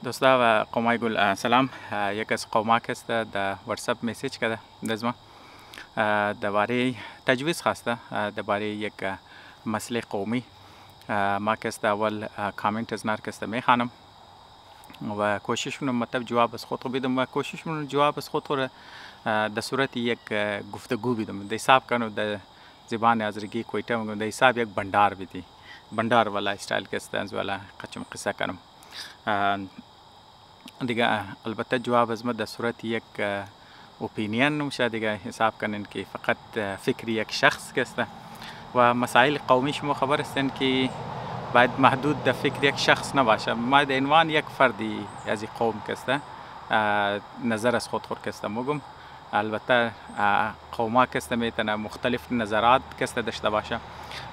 دوستا و قومای گل سلام. یک از قوما است در واتساپ میسیج کرده دزما درباره تجویز خواسته درباره یک مسئله قومی. ما که اول کامنت از نار که میخوانم و کوشش میکنم مطلب جواب از خود بدم و کوشش میکنم جواب از خود رو در صورت یک گفتگو بدم. در حساب کنم در زبان آذرگی کویته میگم در حساب یک بندار بدی بندار والا استایل که است از والا قچم قصه کنم دیگه. البته جواب از ما در صورت یک اپینین نمیشه دیگه حساب کنین که فقط فکر یک شخص که است و مسائل قومی شما خبر هستین که باید محدود در فکر یک شخص نباشه. ما در عنوان یک فردی از این قوم که است نظر از خود که است میگم. البته قوما که است میتونه مختلف نظرات که است داشته باشه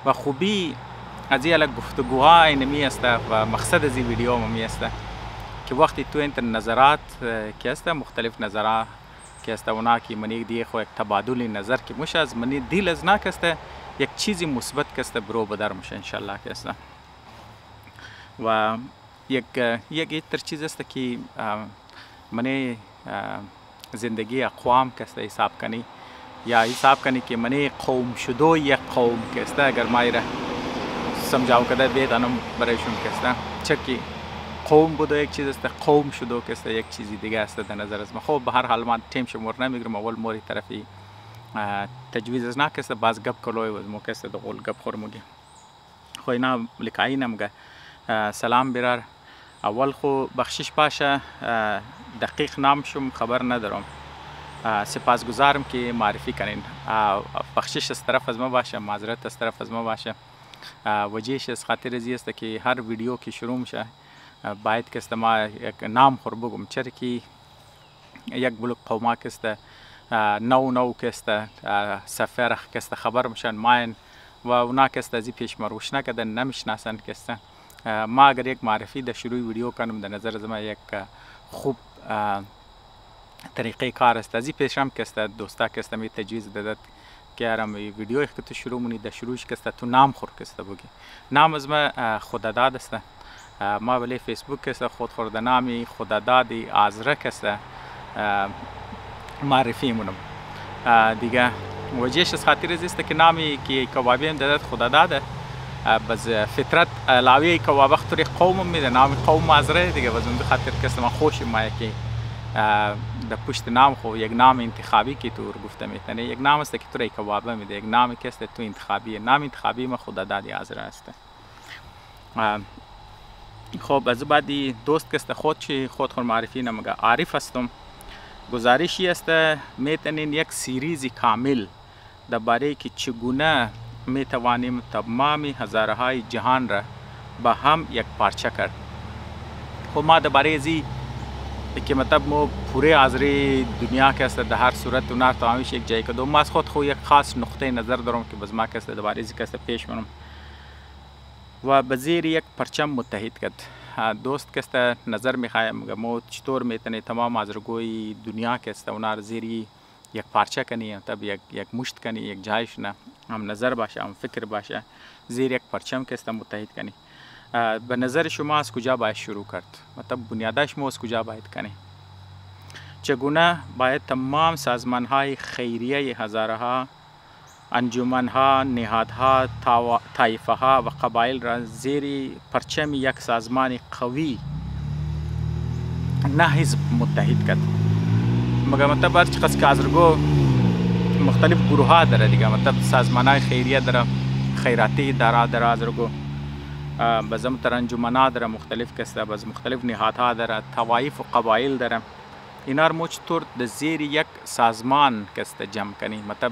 و خوبی از این گفتگوها اینمی است و مقصد از این ویدیو می است که وقتی تو انت نظرات که است مختلف نظرات که است اونا که منی دیگه خو یک تبادل نظر که مش از منی دیل از نه که است یک چیزی مثبت که است برو بدر میشه ان شاء الله که است. و یک تر چیز است که منی زندگی اقوام که است حساب کنی یا حساب کنی که منی قوم شدو یک قوم که است اگر مایره سمجھاو کده بیدانم برایشون که است چکی قوم بوده یک چیز است قوم شدو که است یک چیزی دیگه است در نظر از ما. خب به هر حال من تیم شمور نمیگیرم اول موری طرفی تجویز از نه که است باز گپ کلوی و مو که است دقول گپ خور مگی خو اینا لکایی نمگه. سلام برار اول خو بخشش باشه دقیق نام شم خبر ندارم. سپاسگزارم که معرفی کنین. بخشش از طرف از ما باشه معذرت از طرف از ما باشه. وجهش از خاطر ازی است که هر ویدیو که شروع میشه باید که است ما یک نام خور بگم چرا که یک بلوک قوما که است نو که است سفر که است خبر میشن ماین و اونا که است ازی پیش مروش نکردن نمیشناسن که است. ما اگر یک معرفی در شروع ویدیو کنم در نظر از ما یک خوب طریقه کار است. ازی پیشم که است دوستا که است می تجویز دادد که ارم ویدیو که تو شروع مونی در شروعش که است تو نام خور که است بگی. نام از ما خداداد است. ما ولی فیسبوک که است خود خورده نامی خدادادی آذره که است معرفی مونم دیگه. وجهش از خاطر است که نامی که کبابی هم دادد خداداده بس فطرت علاوه کباب وقت طریق قوم میده نام قوم آذره دیگه بس اون خاطر که است من خوش ما که در پشت نام خو یک نام انتخابی که تو گفته میتونه یک نام است که تو کباب میده یک نامی که است تو انتخابی نام انتخابی ما خدادادی آذره است. خب از بعدی دوست که است خود معرفی نمگه عارف هستم. گزارشی است میتونین یک سیریزی کامل درباره که چگونه میتوانیم تمام هزارهای جهان را با هم یک پارچه کرد. خب ما درباره ازی که مطلب مو پوره آذری دنیا که است در هر صورت اونار تمامیش یک جای کدوم ما از خود خو یک خاص نقطه نظر دارم که بز ما که است درباره ازی که است پیش منم و بزیر یک پرچم متحد کرد. دوست که است نظر میخوایم مو چطور میتونه تمام آذرگوی دنیا که است اونار زیری یک پارچه کنی تب یک مشت کنی یک جایش نه هم نظر باشه هم فکر باشه زیر یک پرچم که است متحد کنی. به نظر شما از کجا باید شروع کرد؟ مطلب بنیادش ما از کجا باید کنی؟ چگونه باید تمام سازمان های خیریه هزارها انجمنها نهادها طایفه ها و قبایل را زیر پرچم یک سازمان قوی نه حزب متحد کرد. مگر مطلب هر چقدر که آذرگو مختلف گروه ها داره دیگه مطلب سازمان های خیریه داره خیراتی داره آذرگو بازم تر انجمنها داره مختلف کسته باز مختلف نهادها داره طوایف و قبایل داره. اینا رو چطور در زیر یک سازمان کسته جمع کنی مطلب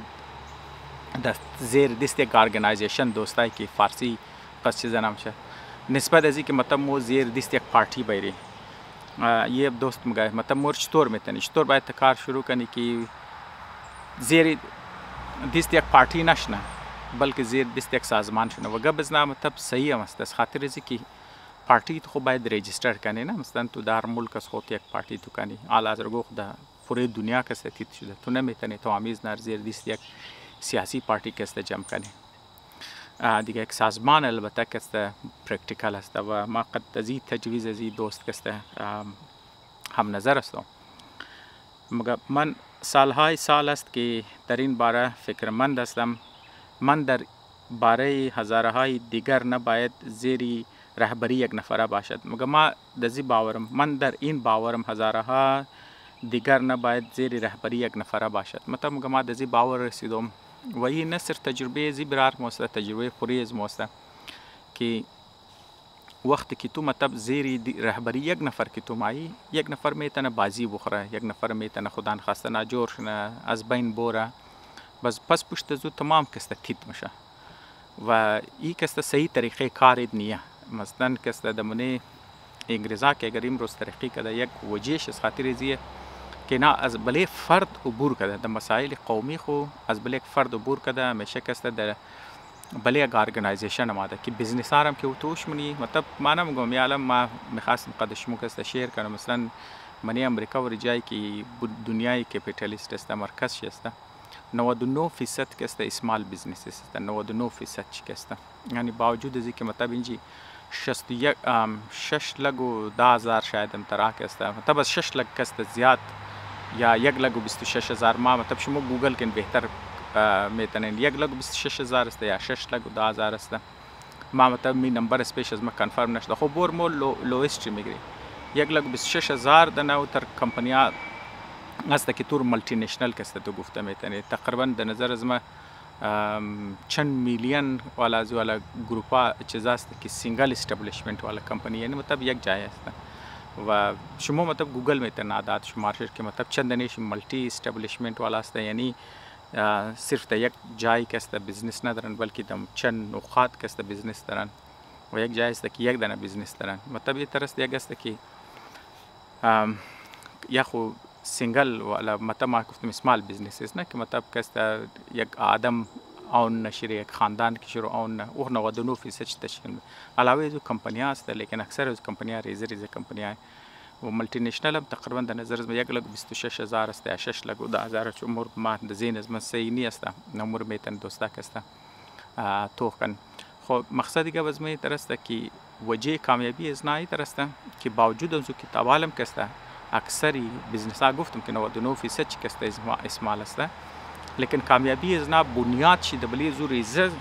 در زیر دست یک ارگنایزیشن دوستایی که فارسی پس چیز نمیشه نسبت از این که مطلب مو زیر دست یک پارتی بیری. یه دوست میگه مطلب مور چطور میتونی چطور باید کار شروع کنی که زیر دست یک پارتی نشنه بلکه زیر دست یک سازمان شونه و گبز نه مطلب صحیح هم است. از خاطر ازی که پارتی تو خود باید رجیستر کنی نه مثلا تو در ملک از خود یک پارتی تو کنی حال آذرگو خود پوره دنیا که ستیت شده تو نمیتونی تو آمیز نر زیر دست یک سیاسی پارتی که است جمع کنی. دیگه یک سازمان البته که است پرکتیکال است و ما قد از این تجویز از این دوست که است هم نظر است. مگر من سالهای سال است که در این باره فکرمند هستم. من در باره هزارهای دیگر نباید زیر رهبری یک نفره باشد. مگر ما دزی باورم، من در این باورم هزارها دیگر نباید زیر رهبری یک نفره باشد. مطلب مگر ما دزی باور رسیدم و این نه صرف تجربه زیبرار موسته، تجربه پوریز موسته که وقتی که تو مطلب زیر رهبری یک نفر که تو مایی، یک نفر میتونه بازی بخوره، یک نفر میتونه خدا نخواسته ناجور شنه، از بین بوره، بس پس پشت زود تمام کسته تیت میشه و این کسته صحیح طریقه کار نیه. مثلا کسته دمونه انگریزا که اگر امروز ترقی کده یک وجهش از خاطر زیه که نه از بله فرد عبور کده، در مسائل قومی خو از بله فرد عبور کده، همیشه کسته در بله یک ارگنایزیشن آماده که بیزنس هارم که توش منی. مطلب ما نمیگم یا الان ما میخواستم قدشمو کسته شیر کنم، مثلا منی امریکا و جایی که دنیای کپیتالیست است مرکز شسته 99% که است اسمال بیزنس است، 99% چی است. یعنی باوجود از اینکه مطلب اینجی 6 لگ و 10,000 شاید امتراک است، مطلب از 6 لگ است زیاد یا 1 لگ و 26,000 ما مطلب شما گوگل کن بهتر میتونین 1 لگ و 26,000 است یا 6 لگ و 10,000 است. ما مطلب می نمبر اسپیش از ما کنفرم نشده. خب برمو لویست چی میگری 1 لگ و 26,000 دنو تر کمپنیا است که تور ملتی نشنل که است تو گفته میتونی تقریبا در نظر از ما چند میلیون والا گروپا چیز است که سینگل استابلیشمنت والا کمپنی، یعنی مطلب یک جای است و شما مطلب گوگل میتونه عادت شمار شد که مطلب چند دنیش ملتی استابلیشمنت والا است، یعنی صرف تا یک جایی که است بیزنس ندارن بلکه دم چند نقاط که است بیزنس دارن و یک جای است که یک دانه بیزنس دارن. مطلب یه طرز یک است که یا خو سینگل والا مطلب ما گفتم اسمال بیزنس است نه که مطلب که است یک آدم اون نشریه یک خاندان که شروع اون او 99% تشکیل علاوه از کمپانی است، لیکن اکثر از کمپانی ریز کمپانی و ملتی نشنل هم تقریبا در نظر از 1 لگ 26,000 است یا 6 لگ و 10,000 چون امور ما در ذهن از من صحیح نیست، امور میتن دوستا که است تو کن. خب مقصد دیگه از من درسته که وجه کامیابی از نای درسته که باوجود از که توالم که است اکثری بیزنس ها گفتم که 99% که است اسمال است، لیکن کامیابی از نا بنیاد شی دبلی زور ریزه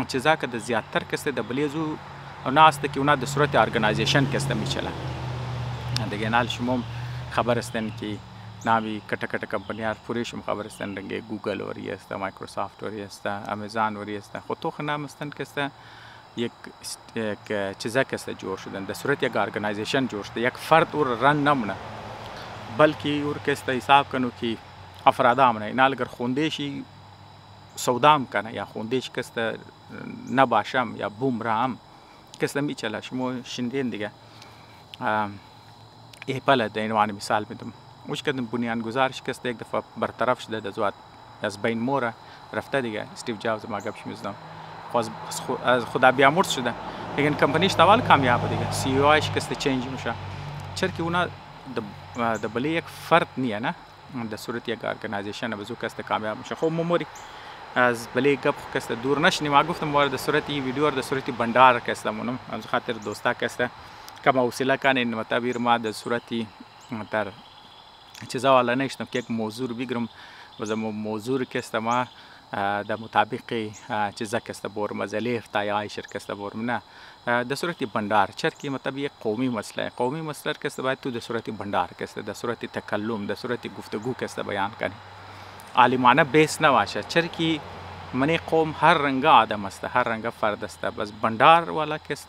چیزا که د زیاتر که است دبلی زور اونا است که اونا د صورت ارگنایزیشن که است میچله دیگه نال شما خبر استن که نامی کټه کټه کمپنیار پوری شم خبر استن رنگه گوگل وری است، مایکروسافت وری است، امیزان وری است، خود تو خنام استن که است یک چیزا که است جور شدن در صورت یک ارگنایزیشن جور شده، یک فرد اور رن نمونه بلکه اور که است حساب کنو که افراد امنه اینال اگر خوندهشی سودام کنه یا خوندهش که است نباشم یا بومرام که است میچله شما شندین دیگه ایپل د عنوان مثال میدم وش کردن بنیانگذارش که است یک دفعه برطرف شده در زواد از بین موره رفته دیگه استیو جابز ما گپش میزدم از خدا بیامرز شده، لیکن کمپانیش تاول کامیاب دیگه سی او آیش که است چینج میشه چرا که اونا د بله یک فرد نیه نه در صورت یک ارگنایزیشن بزو که است کامیاب میشه. خب موری از بله گپ که است دور نشنی ما گفتم وارد صورت این ویدیو در صورت بندار که است مونم از خاطر دوستا که است کم حوصله کنین مطابق ما در صورتی در چیزا والا نشتم که یک موضوع بگیرم و زم موضوع که است ما در مطابق چیزا که است بورم از الف تا یا شرکت است بورم نه در صورت بندار چرکی مطلب یک قومی مسئله که است باید تو در صورت بندار که است در صورت تکلم در صورت گفتگو که است بیان کنی عالمانه بیس نباشه چرکی منی قوم هر رنگ آدم است، هر رنگ فرد است، بس بندار والا که است،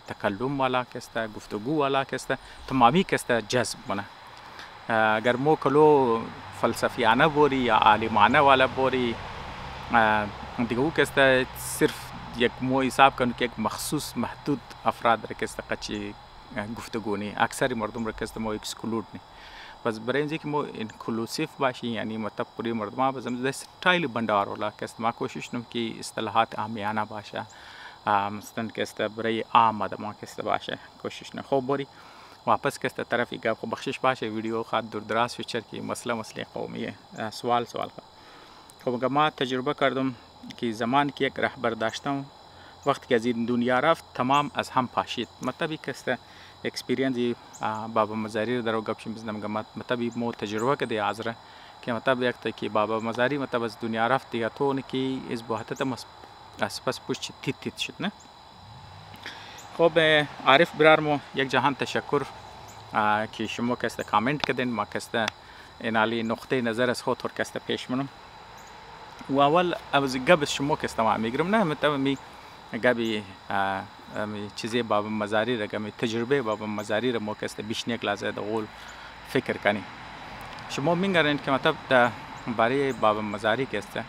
تکلم والا که است، گفتگو والا که است، تمامی که است جذب کنه. اگر مو کلو فلسفیانه بوری یا عالمانه والا بوری دیگه او که است صرف یک مو حساب کنه که یک مخصوص محدود افراد را که است قچی گفتگو نی اکثر مردم را که است مو اکسکلود نی بس برای اینکه ما انکلوسیو باشیم یعنی مطلب پوری مردم بازم دست تایل بندار ولا که است ما کوشش نم که اصطلاحات عامیانه باشه مثلا که است برای عام آدم که است باشه کوشش نه. خب بری واپس که است طرفی گپ خو بخشش باشه ویدیو خاط دور دراز فیچر کی مسئله قومیه سوال خب ما تجربه کردم که زمان که یک رهبر داشتم وقتی که از این دنیا رفت تمام از هم پاشید. مطلبی که است اکسپریانس بابا مزاری رو در او گپ میزنم مطلبی مو تجربه که دی عذره که مطلب یک تا که بابا مزاری مطلب از دنیا رفت دیگه تو که از بوحدت از پس پشت تیت شد نه. خب عارف برارمو یک جهان تشکر که شما کسته کامنت کردین، ما کسته اینالی نقطه نظر از خود کسته پیش منم و اول از قبل شما کسته ما میگرم نه مطلب می قبل چیزی بابا مزاری را قبل تجربه بابا مزاری را ما کسته بیشنیک لازم دقول فکر کنی. شما میگرین که مطلب برای بابا مزاری کسته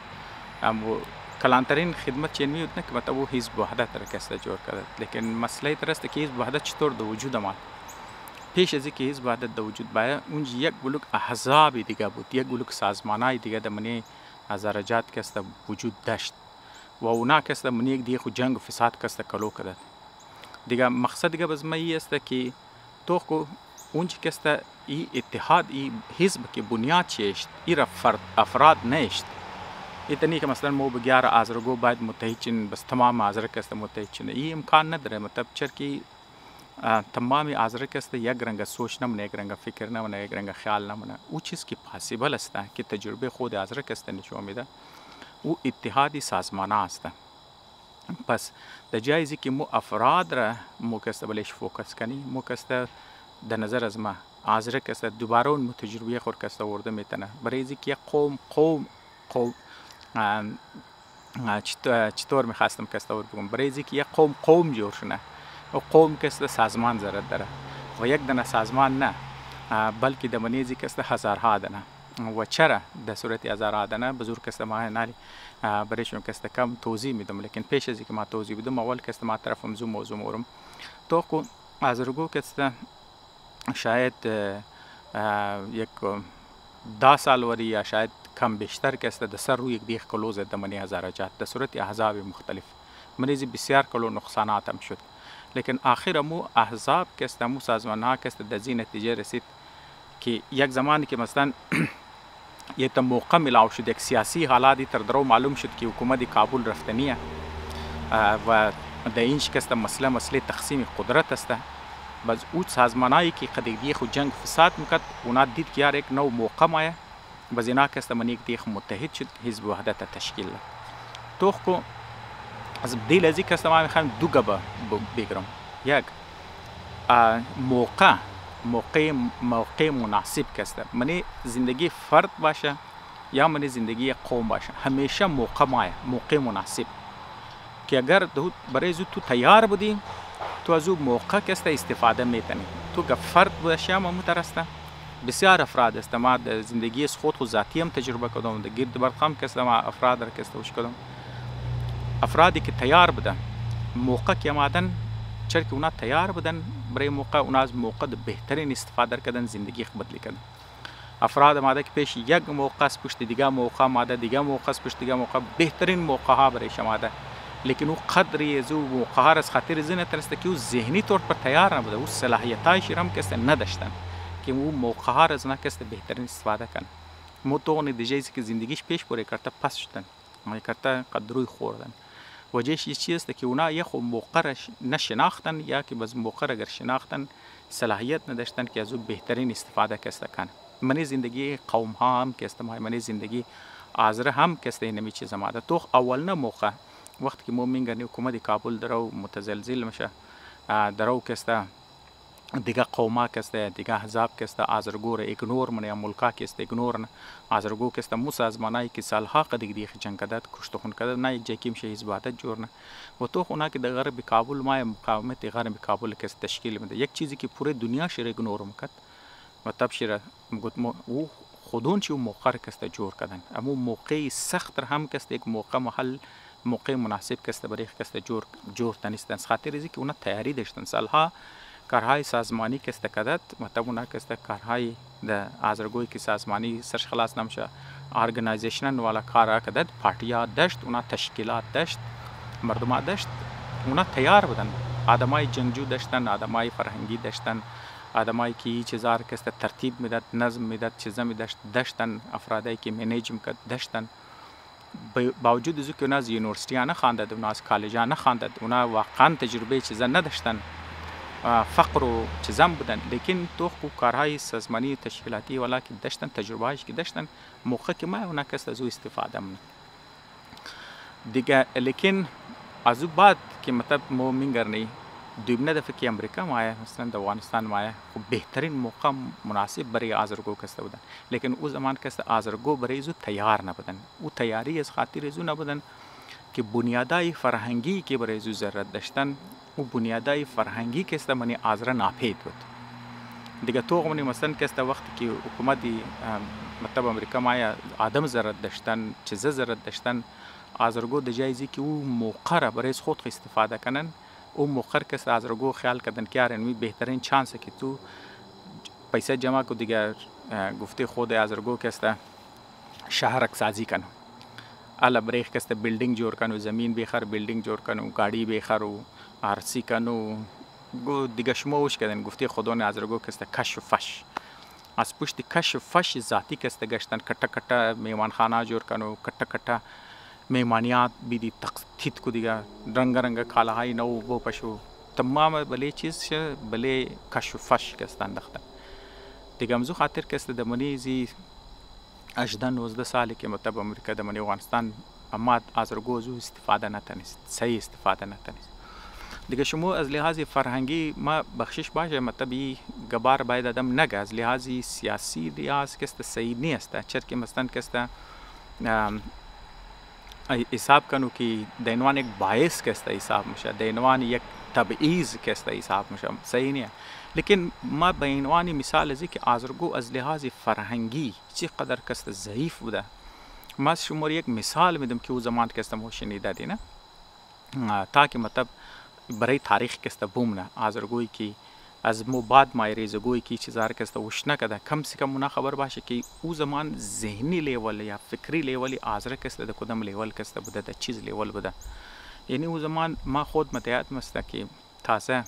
کلانترین خدمت چین میود نه که مطلب او حزب وحدت را کسته جور کرد، لیکن مسئله ترسته که حزب وحدت چطور در وجود آمد. پیش از اینکه حزب وحدت در وجود باید اونجا یک بلوک احزاب دیگه بود، یک بلوک سازمانای دیگه در منی هزارجات کسته وجود داشت و اونا کسته منی یک دیگه خود جنگ و فساد کسته کلو کرد دیگه. مقصد دیگه باز می است که تو کو اونجا کسته ای اتحاد ای حزب که بنیاد چیشت ای را افراد نیشت ایتنی که مثلا مو بگیار آزرگو باید متحد چین بس تمام آزرگ کسته متحد چین ای امکان نداره. مطلب چرکی تمامی آزرگ کسته یک رنگ سوچ نمونه، یک رنگ فکر نمونه، یک رنگ خیال نمونه. او چیز که پاسیبل است که تجربه خود آزرگ کسته نشون میده او اتحادی سازمان است. پس در جایزی که مو افراد را مو کسته بلیش فوکس کنی مو کسته در نظر از ما آزرگ کسته دوباره اون تجربه خود کسته ورده میتونه برای اینکه یک قوم چطور میخواستم کسته ورد بگم برای اینکه یک قوم جور شونه و قوم کسته سازمان ضرورت داره و یک دانه سازمان نه بلکه در منیزی کسته هزارها دانه و چرا در صورت هزارها دانه بزرگ کسته ما نالی برایشون کسته کم توضیح میدم، لیکن پیش از اینکه ما توضیح بدم اول کسته ما طرفم زو موضوع مورم تو کو آزرگو کسته شاید یک 10 سال وری یا شاید کم بیشتر کسته در سر روی یک دیخ کلوز دمنی هزارجات در صورت احزاب مختلف منیزی بسیار کلو نقصانات هم شد، لیکن آخر مو احزاب کسته مو سازمان ها کسته در زی نتیجه رسید که یک زمانی که مثلا یه تا موقع ملاو شد یک سیاسی حالاتی تر درو معلوم شد که حکومت کابل رفتنیه و در اینش کسته مسئله تقسیم قدرت است. باز او سازمانایی که قدیدی خود جنگ فساد میکرد اونا دید که یار یک نو موقع مایه باز اینا کسته من یک دیخ متحد شد حزب وحدت تشکیل توخ کو از دیل ازی کسته ما میخوایم دو گبه بگرم. یک موقع مناسب کسته منی زندگی فرد باشه یا منی زندگی قوم باشه همیشه موقع مناسب که اگر برای زود تو تیار بودی تو از او موقع کسته استفاده میتونی. تو که فرد باشه هم مترسته بسیار افراد است ما در زندگی خود ذاتی هم تجربه کردم در گرد برقم کسته ما افراد را کسته وش کردم افرادی که تیار بودن موقع که آمدن چرا که اونا تیار بودن برای موقع اونا از موقع بهترین استفاده کردن زندگی بدلی کردن. افراد آمده که پیش یک موقع است پشت دیگه موقع آمده دیگه موقع است پشت دیگه موقع بهترین موقع ها برایش آمده، لیکن او قدری از او موقع ها از خاطر زنه ترسته که او ذهنی طور پر تیار نبوده او صلاحیتایش هم کسته نداشتن که او موقع ها از نکسته بهترین استفاده کنه. مو تو نتیجه که زندگیش پیش بره کرده پس شدن ما کرده قدروی خوردن وجهش یه چیز است که اونا یه خود موقع را نشناختن یا که باز موقع را اگر شناختن صلاحیت نداشتن که از او بهترین استفاده کسته کنه. منی زندگی قوم ها هم کسته منی زندگی آزره هم کسته اینمی چیز آمده. تو اول نه موقع وقتی که مومنگانی حکومت کابل درو متزلزل میشه درو کسته دیگه قوما کسته دیگه احزاب کسته آزرگو را ایگنور منه یا ملکا کسته ایگنور نه آزرگو کسته مو سازمانایی که سالها قدیگ دیگه جنگ کدد کشت خون کدد نه یک جاکیم شه حزب وحدت جور نه و تو اونا که در غرب کابل ما مقاومت غرب کابل کسته تشکیل میده یک چیزی که پوره دنیا شیر ایگنور میکرد و تب شیر او خودون چی موقع کسته جور کردن اما موقع سخت هم کسته یک موقع مناسب کسته برای کسته جور تنیستن خاطر ازی که اونا تیاری داشتن سالها کارهای سازمانی کسته کدد مطلب اونا کسته کارهای در آزرگوی که سازمانی سرش خلاص نمیشه ارگنایزیشنن والا کارها کدد پارتیا داشت اونا تشکیلات داشت مردم داشت اونا تیار بودن آدمای جنگجو داشتن آدمای فرهنگی داشتن آدمایی که هیچ چیزار کسته ترتیب میداد نظم میداد چیزا میداشت داشتن افرادایی که منیج میکرد داشتن با وجود از که اونا از یونیورسیتی ها نخواندد، اونا از کالج ها نخواندد، اونا واقعا تجربه چیزا نداشتن، فقر و چیزام بودن، لیکن تو خوب کارهای سازمانی و تشکیلاتی والا که داشتن، تجربه هایش که داشتن، موقع که ما اونا کس از او استفاده من دیگه. لیکن از او بعد که مطلب ما میگرنی دوبنه دفعه که امریکا مایه مثلا در افغانستان مایه، خب بهترین موقع مناسب برای آزرگو کسته بودن، لیکن او زمان کسته آزرگو برای ازو تیار نبودن. او تیاری از خاطر ازو نبودن که بنیادای فرهنگی که برای ازو ضرورت داشتن، او بنیادای فرهنگی کسته منی آزره ناپید بود دیگه. تو منی مثلا کسته وقتی که حکومتی مطلب امریکا مایه آدم ضرورت داشتن، چیزه ضرورت داشتن، آزرگو در جایزی که او موقع را برای خود استفاده کنن، او موقع کس آزرگو خیال کردن که یار اینمی بهترین چانسه که تو پیسه جمع کو دیگه. گفته خود آزرگو کسته شهرک سازی کنو، الا بریخ کسته بیلدینگ جور کنو، زمین بخر بیلدینگ جور کنو، گاڑی بخر و آرسی کنو، گو دیگه شموش کردن. گفته خودون آزرگو کسته کش و فش، از پشت کش و فش ذاتی کسته گشتن، کٹا کٹا میوان خانه جور کنو، کٹا کٹا میمانیات بیدی تخطیط کو دیگه، رنگ رنگ کالاهای نو بو پشو، تمام بله چیز بله کش و فش کستن دخته دیگه. امزو خاطر کسته دمانی زی 18-19 سالی که مطلب امریکا دمانی افغانستان اما آزرگو زو استفاده نتنیست، صحیح استفاده نتنیست دیگه. شما از لحاظ فرهنگی ما بخشش باشه، مطلبی گبار باید آدم نگه، از لحاظ سیاسی لحاظ کسته صحیح نیست، چرا که مثلا کسته حساب کنو که دینوان یک باعث کسته حساب میشه، دینوان یک تبعیض کسته حساب میشه، صحیح نیه. لیکن ما به عنوان مثال ازی که آزرگو از لحاظ فرهنگی چقدر کسته ضعیف بوده، ما شما یک مثال میدم که او زمان کسته ما شنیده دی نه، تا که مطلب برای تاریخ کسته بومنه آزرگوی که از مو بعد مای ریزگوی که چیزا کسته وش نکده، کم سی کم اونا خبر باشه که او زمان ذهنی لیول یا فکری لیولی آزره کسته ده کدام لیول کسته بوده، ده چیز لیول بوده. یعنی او زمان ما خود متعهد مسته که تازه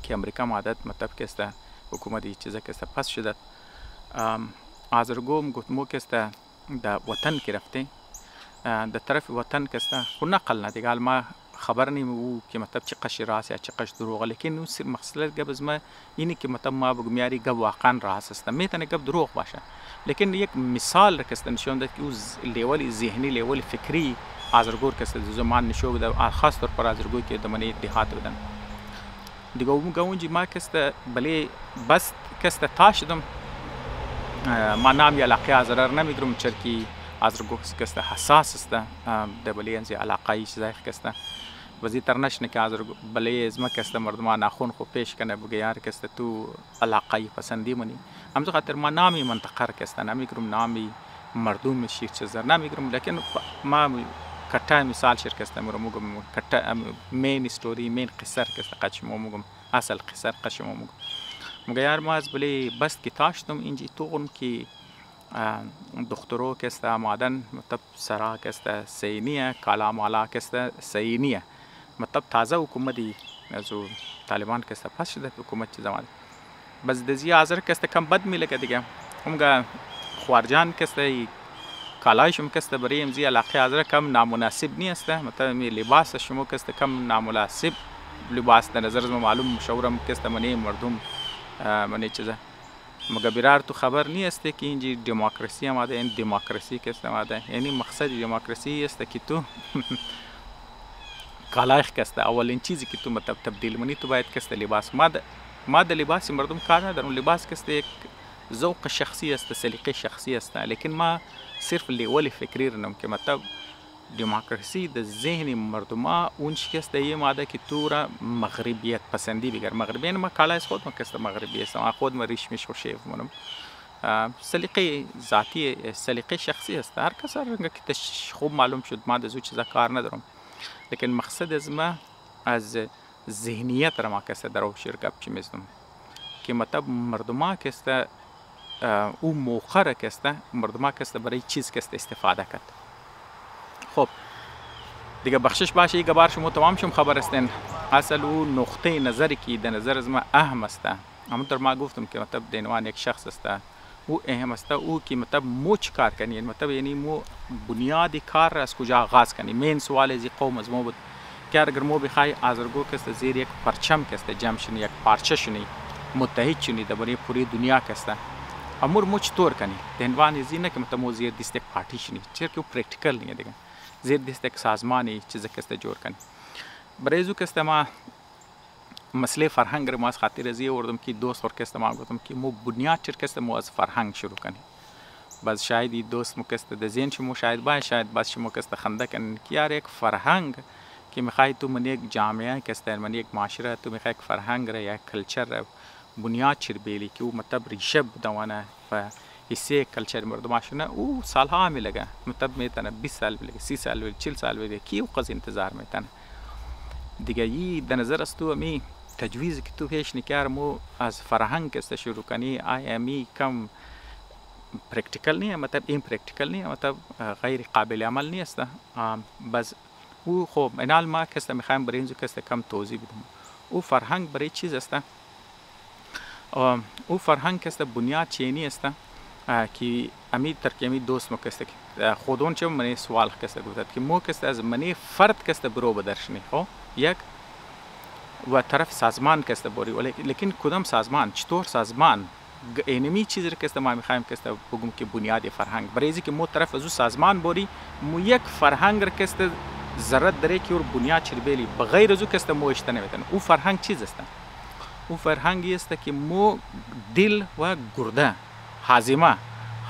که امریکا مادت مطلب کسته حکومتی چیزا کسته پس شده، آزرگو مو کسته ده وطن که رفته، ده طرف وطن کسته خو نقل نه دیگه، ما خبر نیم او که مطلب چقدر راست یا چقدر دروغه، لیکن اون سر مقصد گب از ما اینی که مطلب ما بگمیاری گب واقعا راست است، میتونه گب دروغ باشه، لیکن یک مثال رکست نشون داد که او لیول ذهنی لیول فکری آزرگو کسته زمان نشون بده، خاص طور پر آزرگو که دمانی دهات بودن دیگه. اون گونجی ما کسته بله بس کسته تاشدم ما نام یا علاقه آزرار نمیگرم، چرکی آزرگو کسته حساس است ده بله انزی علاقه چیزای کسته وزی ترنش نه که آزرگو بله از ما کسته مردمان ناخون خو پیش کنه بگه یار کسته تو علاقه پسندی منی، همزو خاطر ما نامی منطقه کسته نمیگرم، نامی مردم شیر چیزا نمیگرم، لیکن ما کتا مثال شیر کسته مرموگم کتا مین استوری مین قصر کسته قشمو مگم اصل قصر قشمو مگه یار ما از بله بس که تاشتم اینجی توغم که دخترو کسته مادن مطلب سرا کسته سینیه، کالا مالا کسته سینیه، مطلب تازه حکومتی ازو طالبان کسته پس شده حکومت چی زمان بس دزی آزر کسته کم بد میله که دیگه. همگه خوارجان کسته کالایشم کسته برای امزی علاقه آزر کم نامناسب نیسته، مطلب می لباس شما کسته کم نامناسب لباس در نظر معلوم مشورم کسته منی مردم منی چیزه، مگر برار تو خبر نیست که اینجی دموکراسی آمده، این دموکراسی که است آمده، یعنی مقصد دموکراسی است که تو کالایخ کسته اولین چیزی که تو مطلب تبدیل منی تو باید کسته لباس، ما د لباس مردم کار ندارم، لباس کسته یک ذوق شخصی است، سلیقه شخصی است، لیکن ما صرف لیول فکری رنم که مطلب دموکراسی د ذهن مردما اون شکسته یه ماده که تو را مغربیت پسندی بگر، مغربیان ما کالای خود ما کسته مغربی است، ما خود ما ریشمش و شیف منم، سلیقه ذاتی سلیقه شخصی است، هر کس هر رنگ که خوب معلوم شد ما د زو چیزا کار ندارم، لیکن مقصد از ما از ذهنیت را ما کسته درو شرکت چی میزنم که مطلب مردما کسته او موقع را کسته مردما کسته برای چیز کسته استفاده کرد. خب دیگه بخشش باشه یک بار شما تمام شم خبر استین اصل او نقطه نظری که در نظر از ما اهم است، همونطور ما گفتم که مطلب دینوان یک شخص است او اهم است او که مطلب مو چی کار کنی، مطلب یعنی مو بنیاد کار را از کجا آغاز کنی. مین سوال از قوم از ما بود که اگر مو بخوای آذرگو کست زیر یک پرچم کست جمع شنی، یک پارچه شنی، متحد شنی درباره پوری دنیا کست، امور مو چطور کنی؟ دنوان ازی نه که مطلب مو زیر دست یک پارتی شنی، چرا که پرکتیکل نیه دیگه. زیر دست یک سازمانی چیز کست جور کنی. برای زو کست ما مسئله فرهنگ رو ما از خاطر ازی آوردم که دوست ورکست ما گفتم که مو بنیاد چرکست مو از فرهنگ شروع کنیم. باز شاید این دوست مکست دزین شما شاید باید شاید باز شما کست خنده کنن که یار یک فرهنگ که میخوای تو من یک جامعه کست من یک معاشره تو میخوای یک فرهنگ را یک کلچر را بنیاد چر بیلی که او مطلب ریشه بدوانه و حصه کلچر مردماشونه او سالها میلگه مطلب میتونه 20 سال بلگه 30 سال بلگه 40 سال بلگه کی او قضیه انتظار میتونه دیگه. ای در نظر است تو می تجویزی که تو پیش نکار مو از فرهنگ کست شروع کنی امی کم پرکتیکل نیه، مطلب این پرکتیکل نیه، مطلب غیر قابل عمل نیست. بس او خب اینال ما کست میخوایم برای اینجا کست کم توضیح بدم. او فرهنگ برای چیز است؟ او فرهنگ کست بنیاد چینی است که امی ترکیمی دوست مو کست خودون چه منی سوال کست گفتد که مو کست از منی فرد کست برو بدرشنی خب یک و طرف سازمان کست بوری لیکن کدام سازمان چطور سازمان اینمی چیزی که ما میخوایم که بگم که بنیاد فرهنگ برای اینکه مو طرف از سازمان بوری مو یک فرهنگ را که ضرورت داره که اور بنیاد چربیلی بغیر از او که مو اشته نمیتونه. او فرهنگ چیز است؟ او فرهنگی است که مو دل و گرده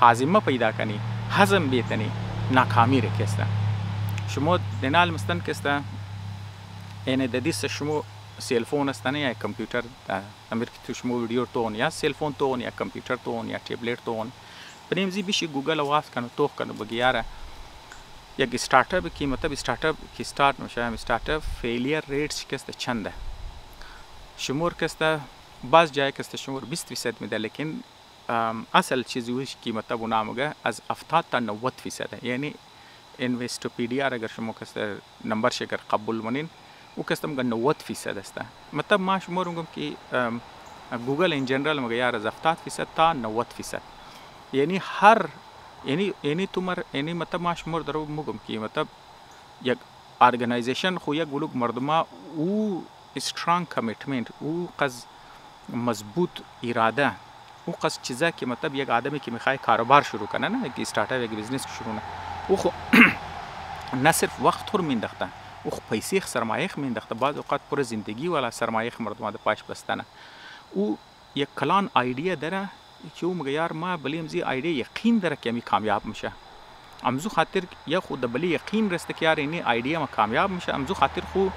حازمه پیدا کنی هضم بیتنی ناکامی را که شما دنال مستن که این ددیس شما سیل فون است نه یا کامپیوتر امیر که تو شما ویدیو تون یا سیل فون تون یا کامپیوتر تون یا تبلت تون بنیمزی بیشی گوگل واس کنه توخ کنه بگیاره یک استارتاپ کی مطلب استارتاپ کی استارت میشه استارتاپ فیلیر ریتش کست چنده شمور کست باز جای کست شمور 20% میده لیکن اصل چیزی وش کی مطلب نامگه از 70 تا 90% یعنی اینوستوپیدیا اگر شما کست نمبر شگر قبول منین او کستم گه 90% است. مطلب ما شمار میگم که گوگل این جنرال مگه یار از 70% تا 90% یعنی هر یعنی تو مر یعنی مطلب ما شمار درو میگم که مطلب یک ارگانایزیشن خو یک ولوگ مردما او استرانگ کمیتمنت او قز مضبوط اراده او قز چیزا که مطلب یک آدمی که میخواد کاروبار شروع کنه نه یک استارتاپ یک بیزنس شروع کنه او خو نه صرف وقت رو مینداخته او پیسې سرمایه مینداخته بعض اوقات پر زندگی ولا سرمایه مردم ده پاش بستنه او یک کلان ایده داره که او میگه یار ما بلیم زی ایده یقین داره که می کامیاب میشه امزو خاطر یا خود بلی یقین رسته که یار این ایده ما کامیاب میشه امزو خاطر خو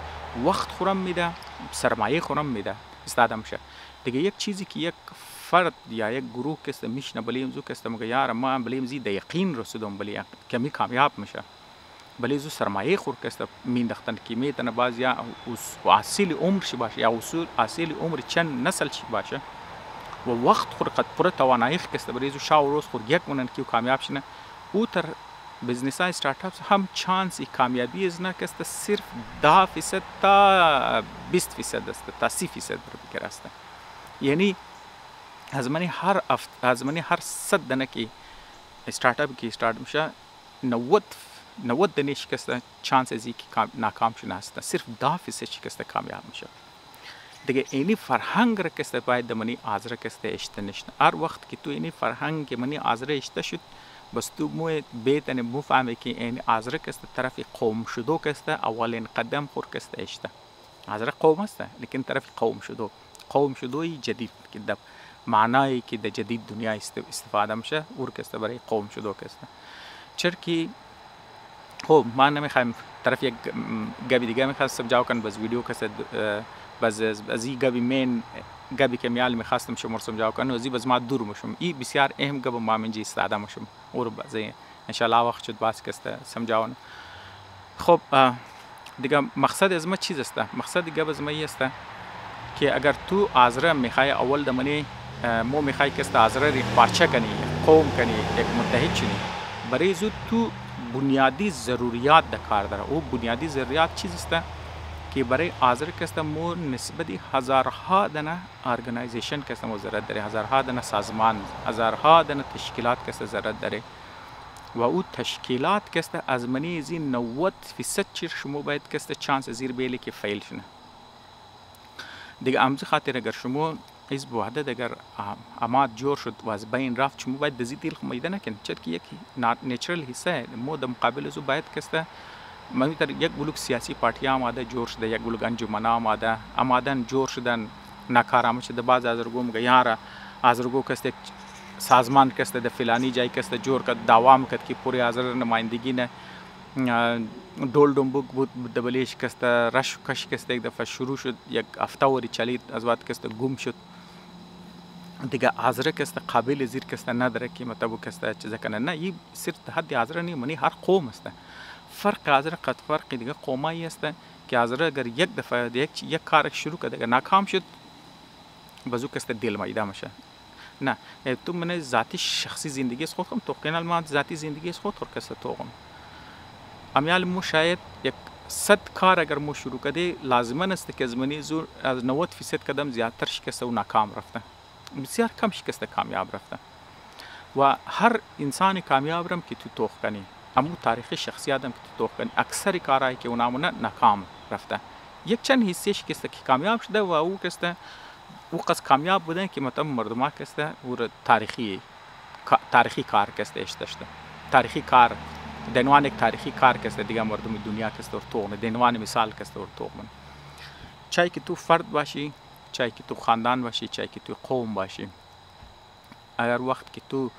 وقت خورم میده سرمایه خورم میده استفاده میشه دیگه. یک چیزی که یک فرد یا یک گروه که میشنه بلیم زو که میگه یار ما بلیم زی ده یقین رسیدم بلی که می کامیاب میشه بلی زو سرمایه خور که مینداختن که میتونه باز یا اصیل عمر شی باشه یا اصیل عمر چند نسل شی باشه و وقت خور قد پر توانایی که بلی زو شاو روز خور یک مونن که کامیاب شنه او تر بزنس های استارتاپس هم چانس کامیابی از نه که صرف 10% تا 20% است تا 30% بر است. یعنی از منی هر 100 دانه که استارتاپ کی استارت میشه 90 دنیش که چانس ازی که ناکام شده است صرف 10% که کامیاب میشه دیگه. اینی فرهنگ را که باید دمنی آزره که اشته نشنه هر وقت که تو اینی فرهنگ منی آزره اشته شد بس تو مو بیتن مو فهمی که این آزره که طرف قوم شدو که اولین قدم خور که اشته آزره قوم است لیکن طرف قوم شدوی جدید که در معنایی که در جدید دنیا استفاده میشه اور که برای قوم شدو که چرکی خب ما نمیخوایم طرف یک گبی دیگه میخواستم جاو کنم بس ویدیو که بس از این گبی مین گبی که میال میخواستم شما رسم جاو کنم از این بس ما دور مشم این بسیار اهم گب ما منجی استفاده مشم اور بس انشالله وقت شد باز که سمجاون. خب دیگه مقصد از ما چیز است؟ مقصد گب از ما است که اگر تو آزره میخوای اول دمنی مو میخوای که آزره ری پارچه کنی قوم کنی یک متحد شنی برای زود تو بنیادی ضروریات در کار داره. او بنیادی ضروریات چیز است؟ که برای حاضر کسته مو نسبتی هزارها دنه ارگنایزیشن کسته مو ضرورت داره، هزارها دنه سازمان، هزارها دنه تشکیلات کسته ضرورت داره و او تشکیلات کسته از منی ازی 90% چیر شما باید کسته چانس زیر بیلی که فیل شنه. دیگه امزی خاطر اگر شما حزب وحدت اگر اماد جور شد و از بین رفت شما باید دزی دیل خمیده نکن، چرا که یک نیچرل حصه مو در مقابل ازو باید کسته مثلا یک بلوک سیاسی پارتی آماده جور شده، یک بلوک انجمن آمادن جور شدن ناکارآمد شده، بعض از رگو میگه یارا از رگو کسته سازمان کسته در فلانی جای کسته جور کرد دوام کرد که پوری حاضر نمایندگی نه دول دنبوک بود دبلیش کسته رش و کش کسته یک دفعه شروع شد، یک هفته وری چلید از وقت کسته گم شد دیگه حاضر کسته قابل زیر کسته نداره که مطلب کسته چیزا کنه. نه این صرف حد حاضر نی منی هر قوم است. فرق حاضر قد فرق دیگه قومایی است که حاضر اگر یک دفعه یک کار شروع کرد اگر ناکام شد بازو کسته دل مایده میشه. نه تو من ذاتی شخصی زندگی خود خم تو کنال ما ذاتی زندگی خود خور کسته تو خم امیال مو شاید یک 100 کار اگر مو شروع کردی لازم است که زمانی زور از 90% قدم زیادتر شکسته و ناکام رفته، بسیار کم شکسته کامیاب رفته و هر انسان کامیاب رم که تو توخ کنی امو تاریخ شخصی آدم که تو توخ کنی اکثر کارهایی که اونامونه ناکام رفته، یک چند حصه شکسته که کامیاب شده و او کسته او قصد کامیاب بودن که مطمئن مردم ها کسته او تاریخی کار کسته اشتشته، تاریخی کار دنوان یک تاریخی کار کسته دیگه مردم دنیا کسته ور توغنه، دنوان مثال کسته ور توغنه. چای که تو فرد باشی، چای که تو خاندان باشی، چای که تو قوم باشی، اگر وقت که تو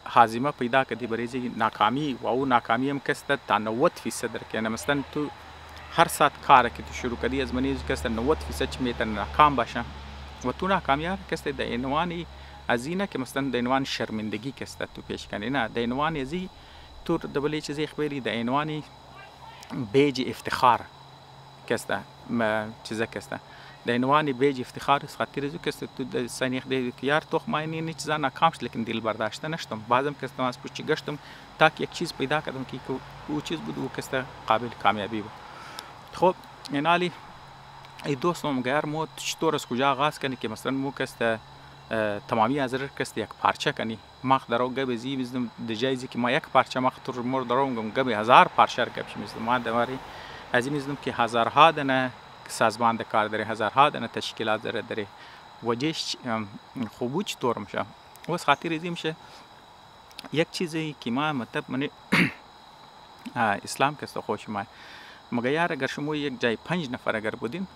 هزیمه پیدا کردی برای ناکامی و او ناکامی هم کسته تا 90% درکنه، مثلا تو هر ساعت کار که تو شروع کردی از منی کسته 90% میتن ناکام باشه و تو ناکامیار کسته د عنوانی از اینه که مثلا د عنوان شرمندگی کسته تو پیش کنی، نه د عنوان ازی تو دبلی چیزی خبری د عنوانی بیج افتخار کسته چیزا کسته د عنوانی بیج افتخار از خاطر ازو کسته تو د سنیخ دی که یار تو ماینی چیزا ناکام شد لیکن دل برداشته نشدم، بعضم کسته از پشت گشتم تا یک چیز پیدا کردم که او چیز بود و کسته قابل کامیابی بود. خب اینالی ای دوستم اگر ما چطور از کجا آغاز کنی که مثلا مو کسته تمامی حاضر کسته یک پارچه کنی ماخ درو گب زی بزدم د جایزی که ما یک پارچه ماخ تر مر درو گب 1000 پارچه گب شمیزدم ما دواری از این میزدم که هزارها دنه سازمان د کار داره، هزارها دنه تشکیلات داره وجهش خوبو چطور میشه واسه خاطر ازی میشه یک چیزی که ما مطلب من اسلام کسته خوش ما مگه یار اگر شما یک جای 5 نفر اگر بودین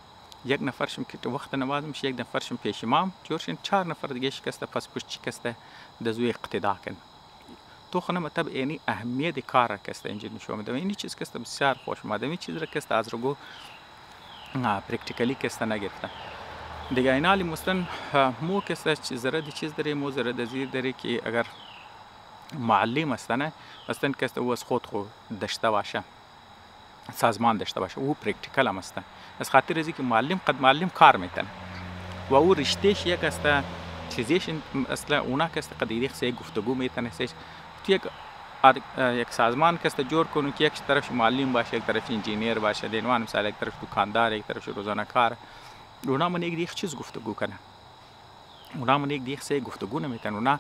یک نفرشم که وقت نماز میشه یک نفرشم پیش امام جورشین 4 نفر دیگه شکسته پس پشت شکسته دزوی اقتدا کن تو خانه مطلب اینی اهمیت کار کسته اینجا نشون میده. اینی چیز کسته بسیار خوش اومده، این چیز را کسته از رگو پرکتیکلی کسته نگرفته دیگه. اینالی مثلا مو کسته زرد چیز داره، مو زرد زیر داره که اگر معلم استنه مثلا کسته او از خود داشته باشه، سازمان داشته باشه، او پرکتیکال هم است. از خاطر ازی که معلم قد معلم کار میتونه و او رشتهش یک است چیزیش اصلا اونا کسته قد یک سه گفتگو میتونه تو یک سازمان کسته جور کنه که یک طرف معلم باشه، یک طرف انجینیر باشه، دینوان مثلا یک طرف دکاندار، یک طرف روزانه کار، اونا من یک چیز گفتگو کنه، اونا من یک سه گفتگو نمیتونه، اونا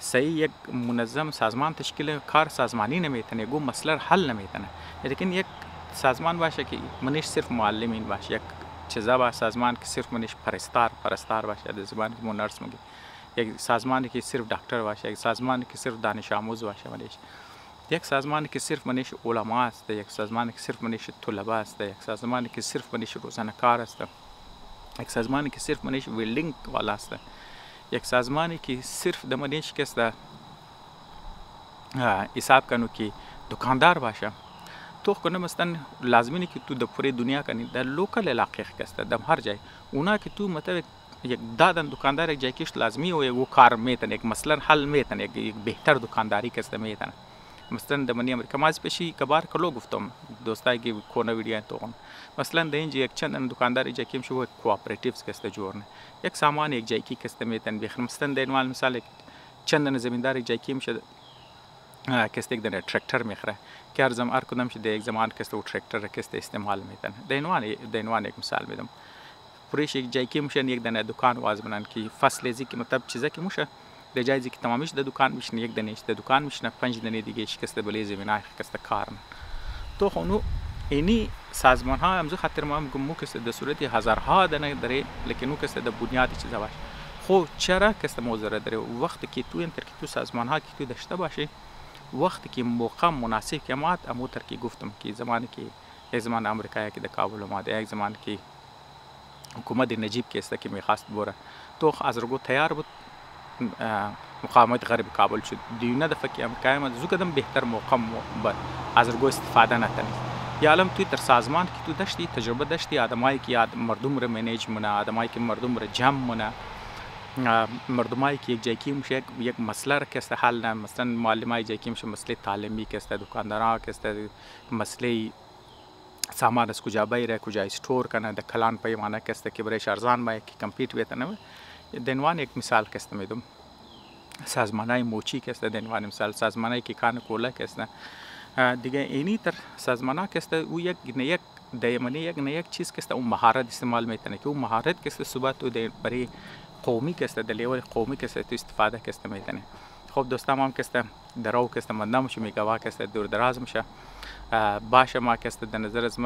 صحیح یک منظم سازمان تشکیل کار سازمانی نمیتونه، گو مسئله حل نمیتونه. لیکن یک سازمان باشه که منش صرف معلمین باشه، یک چیزا باشه سازمان که صرف منش پرستار باشه، در زبان ما نرس میگه، یک سازمانی که صرف دکتر باشه، یک سازمانی که صرف دانش آموز باشه منش، یک سازمانی که صرف منش علما است، یک سازمانی که صرف منش طلبه است، یک سازمانی که صرف منش روزانه کار است، یک سازمانی که صرف منش ویلدینگ والا است، یک سازمانی که صرف دمانش کسته حساب کنو که دکاندار باشه. تو کنه مثلا لازمی که تو در پوری دنیا کنی در لوکل علاقه کسته در هر جای اونا که تو مطلب یک دادن دکاندار یک جای کش لازمی و یک کار میتونه، یک مثلا حل میتونه، یک بهتر دکانداری کسته میتونه. مثلا در منی امریکا ماز پیشی کبار کلو گفتم دوستایی که کونه ویدیو تو مثلا در اینجا یک چند دکاندار جای کیم شو کوآپراتیوز کسته جورنه، یک سامان یک جای کی کسته میتونه بخرم. مثلا در مثال چند زمیندار جای کیم شد کسی یک دونه ترکتر میخره که هر کدام که در یک زمان کسی او ترکتر کسی استعمال میتن. دینوان یک مثال میدم. پریش یک جایی که میشن یک دونه دکان واز بنن که فصل ازی که مطلب چیزا که میشه در جایی که تمامش در دکان میشن، یک دونه در دکان میشن، 5 دونه دیگه کسی بله زمینای کسی کارن. تو خونو اینی سازمان ها امروز خاطر ما میگم مو کسی در صورت هزارها دونه داره، لیکن او کسی در بنیادی چیزا باشه. خب چرا کسی موزره داره؟ وقتی که تو انتر که تو سازمان ها که تو داشته باشی، وقتی که موقع مناسب که مات اموتر که گفتم که زمانی که یک زمان امریکایی که در کابل اومده، یک زمان که حکومت نجیب که است که میخواست بره، تو از رگو تیار بود مقاومت غرب کابل شد. دیونه دفعه که امریکایی ما زو کدام بهتر موقع از رگو استفاده نکنید. یا علم توی در سازمان که تو داشتی تجربه داشتی، آدمایی که مردم رو منیج مونه، آدمایی که مردم رو جمع مونه، مردمایی که یک جایی که میشه یک مسئله را که است حل نه، مثلا معلمای جایی که میشه مسئله تعلیمی که است، دکاندارا که است مسئله سامان از کجا بیره کجا استور کنه، در کلان پیمانه که است که برایش ارزان باید که کمپیت بتنه. دنوان یک مثال که است میدم، سازمانای موچی که است دنوان مثال، سازمانایی که کان کوله که است دیگه اینی تر سازمانا که است او یک دایمانی یک چیز که است اون مهارت استعمال میتونه که اون مهارت که است صبح تو برای قومی که است در لیول قومی که است تو استفاده که است میتونه. خب دوستان هم که است در او که است مندم شو میگه که است دور دراز میشه باشه. ما که است در نظر از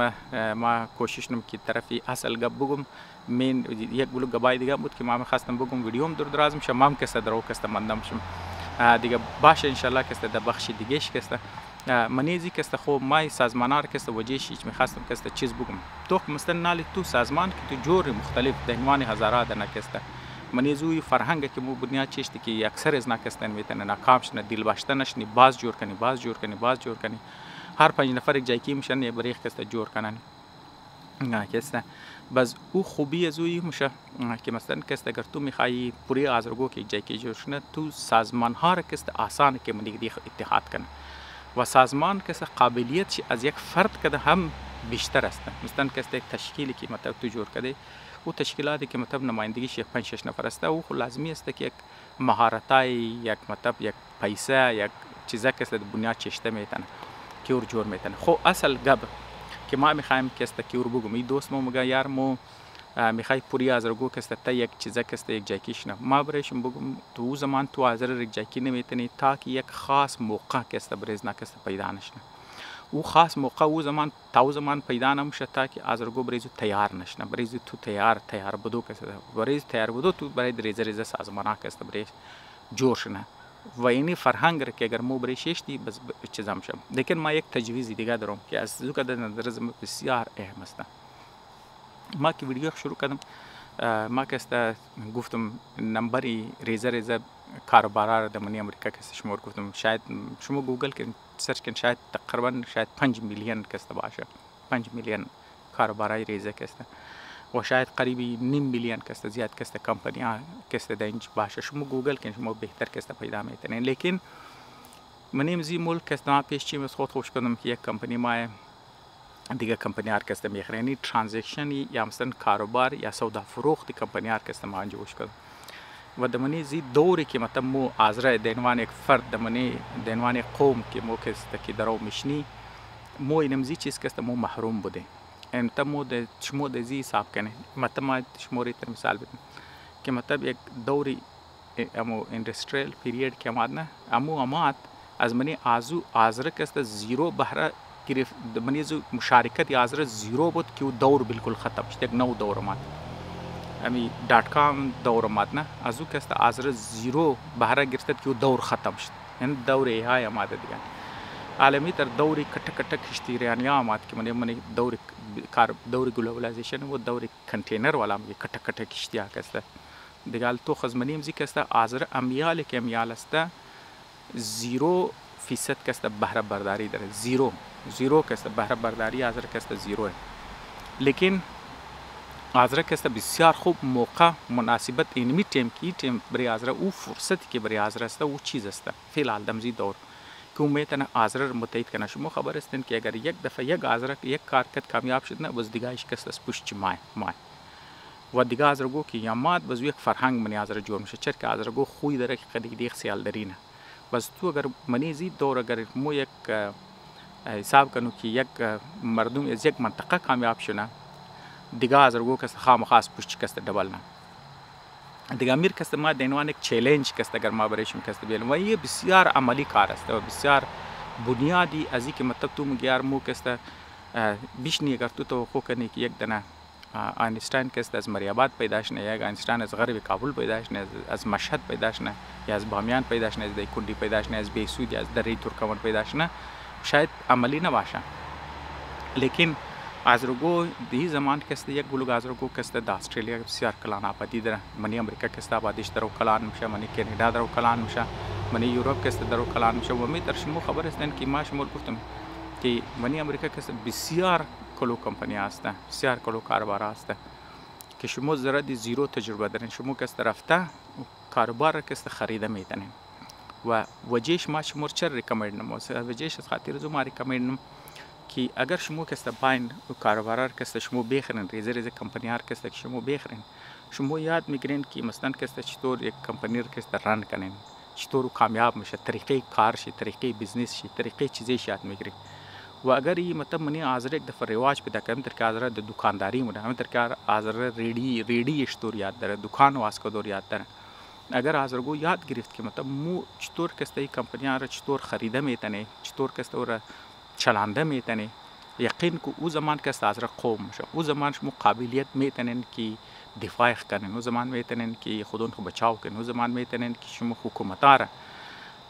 ما کوشش نم که طرفی اصل گپ بگم، من یک بلوک گبای دیگه بود که ما خواستم بگم ویدیوم دور دراز میشه، ما هم که است در او که است مندم شم دیگه باشه ان شاء الله که است در بخش دیگهش که است منیزی که است. خب ما سازمانار که است وجهش هیچ میخواستم که است چیز بگم تو مثلا نالی تو سازمان که تو جور مختلف دنوان هزارا دنا که است منیزوی فرهنگ که مو بنیاد چیشتی که اکثر از ناکستن میتونه ناکام شنه، دل باشتنش نی باز جور کنی هر 5 نفر یک جایی که میشن یه بریخ کست جور کنن که است. بس او خوبی از اوی میشه که مثلا کست اگر تو میخوایی پوری آزرگو که یک جایی که جور شنه، تو سازمان ها را کست آسان که منیگ دیخ اتحاد کنه و سازمان کست قابلیت از یک فرد کده هم بیشتر است. مثلا کست یک تشکیلی که مطلب تو جور کده، او تشکیلاتی که مطلب نمایندگیش یک 5-6 نفر است، او خو لازمی است که یک مهارتای یک مطلب یک پیسه یک چیزا که است بنیاد چشته میتونه که اور جور میتونه. خو اصل گب که ما میخوایم که است که اور بگم این دوست ما میگه یار مو میخوای پوری از رگو که است تا یک چیزا که است یک جایکیش نه، ما برایشم بگم تو زمان تو از یک جایکی نمیتونی تا که یک خاص موقع که است بریز نه که است پیدا نشه. او خاص موقع او زمان تا زمان پیدا نمیشه تا که از رگو بریزو تیار نشه، بریزو تو تیار بدو که است بریز تیار بدو تو برای ریزه سازمانا که است بریز جور شنه و اینی فرهنگ را که اگر مو بریشیشتی بس چیزا میشه. لیکن ما یک تجویزی دیگه دارم که از زو کده نظر بسیار اهم است. ما که ویدیو شروع کردم ما که است گفتم نمبری ریزه کاربرا در منی امریکا که شمار گفتم شاید شما گوگل که سرچ کن شاید تقریبا شاید 5 میلیون که است باشه، 5 میلیون کاربرای ریزه که است و شاید قریبی 9 میلیون که است زیاد که است کمپانی ها که است در اینج باشه. شما گوگل کن شما بهتر که است پیدا میتونین. لیکن منیم زی ملک که است ما پیش چی مسخوت خوش کردم که یک کمپانی ما دیگه کمپانی هر که است میخرینی ترانزکشن یا مثلا کاروبار یا سودا فروخت کمپانی هر که است ما انجامش کردم و دمنی زی دوری که مطلب مو آزره دنوان یک فرد دمنی دنوان قوم که مو که است که درو مشنی مو اینمزی چیز که است مو محروم بوده. انت مو د شمو د زی حساب کنه مطلب ما شموری تر مثال بدم که مطلب یک دوری امو اندستریال پیریود که آمد نه امو آمد از منی آزره که است زیرو بهره گرفت منی زو مشارکت آزره زیرو بود که دور بالکل ختم شد. یک نو دور آمد امی .com دور آمد نه از او که است آزره زیرو بهره گرفت که دور ختم شد. این دور ای آمد دیگه عالمی تر دوری کٹ کشتیرانی آمد که منی دوری گلوبلایزیشن و دوری کنتینر والا می کٹ کشتیا که است دیگه تو خزمنیم زی که است آزره امیال که امیال است 0% که است بهره برداری داره، زیرو که است بهره برداری آزره که است زیروه. لیکن آزره که است بسیار خوب موقع مناسبت اینمی تیم برای آزره او فرصتی که برای آزره است او چیز است فعلا دمزی دور که میتونه آزره رو متحد کنه. شما خبر هستین که اگر یک دفعه یک آزره یک کارکت کامیاب شد نه بس دیگه شکست است پشت مای و دیگه آزرگو که یامات بس یک فرهنگ منی آزره جور میشه. چرا که آزرگو خوی داره که قدیگ دیگه سیال درینه بس تو اگر منیزی دور اگر مو یک حساب کنو که یک مردم از یک منطقه کامیاب شونه دیگه آزرگو کست خامخواست پشت کست دبل نه دیگه امیر کست ما دینوان یک چیلنج کست اگر ما برایشون کست بیلم و یه بسیار عملی کار است و بسیار بنیادی از این که مطلب تو مگیار مو کست بیشنی اگر تو توقع کنی که یک دنه آینشتاین کست از مریاباد پیدا شنه یا آینشتاین از غرب کابل پیدا شنه از مشهد پیدا شنه یا از بامیان پیدا شنه از دیکندی پیدا شنه از بیسود یا از دره ترکمن پیدا شنه شاید عملی نباشه لیکن آزرگو دی زمان کست یک بلوگ آزرگو کست دا استرالیا بسیار کلان آبادی داره منی امریکا کست آبادیش درو کلان میشه منی کانادا درو کلان میشه منی یوروپ کست درو کلان میشه و می در شما خبر هستن که ما شما گفتم که منی امریکا کست بسیار کلو کمپانی هسته بسیار کلو کاربار هسته که شما زرد زیرو تجربه دارین شما کست رفته کاربار کست خریده میتونین و وجهش ما شما چه ریکامند نمو وجهش از خاطر زو ما ریکامند نم که اگر شما کست باین کاربار کست شما بخرین ریزه کمپانی ها کست شما بخرین شما یاد میگیرین که مثلا کست چطور یک کمپانی رو کست ران کنین چطور کامیاب میشه طریقه کار شی طریقه بیزنس شی طریقه چیزی یاد میگیرین و اگر این مطلب منی آزر یک دفعه رواج پیدا کنم در که آزر دکانداری مونه هم در که آزر ریڈی اشتور یاد داره دکان واسکو دور یاد داره اگر آزرگو یاد گرفت که مطلب مو چطور کسته ای کمپنی‌ها را چطور خریده میتنه چطور کسته را چلانده میتنه یقین که او زمان کسته آزر قوم میشه او زمان شما قابلیت میتنین که دفاع کنین او زمان میتنین که خودون خو بچاو کنین او زمان میتنین که شما حکومت‌ها را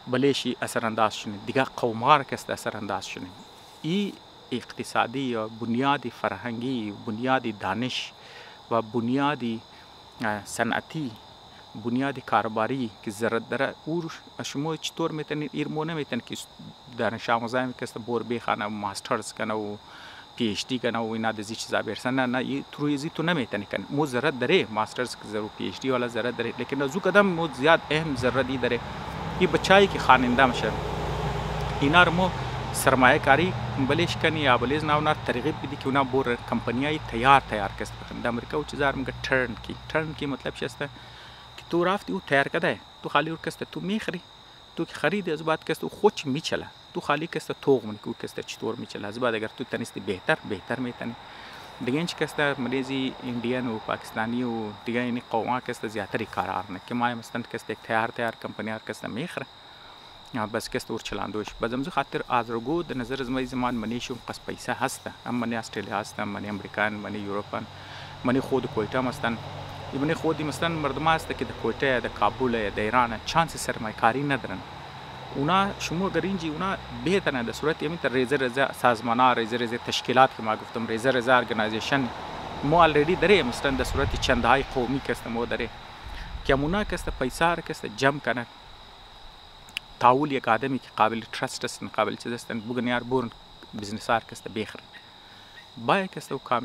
بلیشی اثرانداز شنید دیگه قوم‌ها را کسته اثرانداز شنید ای اقتصادی یا بنیادی فرهنگی بنیادی دانش و بنیادی صنعتی بنیادی کارباری که ضرورت داره او شما چطور میتونید ایرمو نمیتونید که دانش آموزای کست بور بخونه و ماسترز کنه و پی اچ دی کنه و اینا دزی چیزا برسن نه ترویزی تو نمیتونید کنه مو ضرورت داره ماسترز که ضرور پی اچ دی والا ضرورت داره لیکن از او قدم مو زیاد اهم ضرورتی داره این بچایی که خواننده میشه اینا رو مو سرمایه کاری بلیش کنی یا بلیز ناونا ترغیب بدی که اونا بور کمپنیای تیار کست بخن در امریکا و چیزار میگه ترن کی مطلب شسته که تو رفتی او تیار کده تو خالی اور کسته تو میخری تو که خریدی از بعد کسته خوش میچله تو خالی کسته توغ منی که کسته چطور میچله از بعد اگر تو تنیستی بهتر میتنی دیگه اینچ کسته مریزی ایندیان و پاکستانی و دیگه اینی قوما کسته زیادتری کارار نه که ما مثلا کسته تیار کمپنیار کسته میخره بس کست اور چلاندوش بازم خاطر آزرگو در نظر از زمان منیشون پس پیسه هسته هم منی استرالیا هستن منی امریکان منی یوروپان منی خود کویتا هستن منی خودی مثلا مردم هسته که در کویتا در کابل در ایران چانس سرمایه کاری ندارن اونا شما گرینجی اونا بهترن در صورت یعنی در ریزه سازمانا ریزه تشکیلات که ما گفتم ریزه ارگانایزیشن ما آلریدی داره مثلا در صورت چندهای قومی کسته ما داره که اونا کسته پیسه را کسته جمع کنن تاول یک آدمی که قابل ترست هستن قابل چیز هستن بگن یار بورن بزنسار کسته بخرن باید کسته و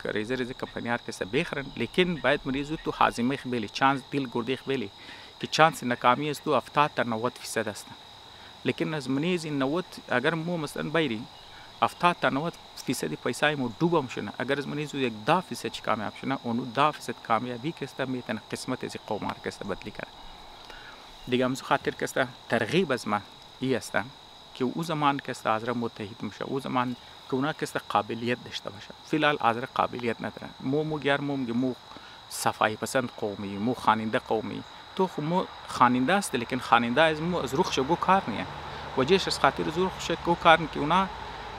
ریزه کمپنیار کسته بخرن لیکن باید مریضو تو حازمه خبیلی چانس دیل گرده خبیلی که چانس ناکامی است تو 70 تا 90% هستن لیکن از منیزی 90 اگر مو مثلا بایری 70 تا 90% پیسای مو دوبم شونه اگر از منیزو یک 10% کامیاب شونه اونو 10% کامیابی کسته میتونه قسمت از قومار کسته بدلی کنه دیگه همزو خاطر کسته ترغیب از ما ای هسته که او زمان کسته آزره متحد میشه او زمان که اونا کسته قابلیت داشته باشه فیلال آزره قابلیت ندارن مو صفایی پسند قومی مو خواننده قومی تو خو مو خواننده است لیکن خواننده از مو از روخ شگو کار نیه وجهش از خاطر روخ شگو کار که اونا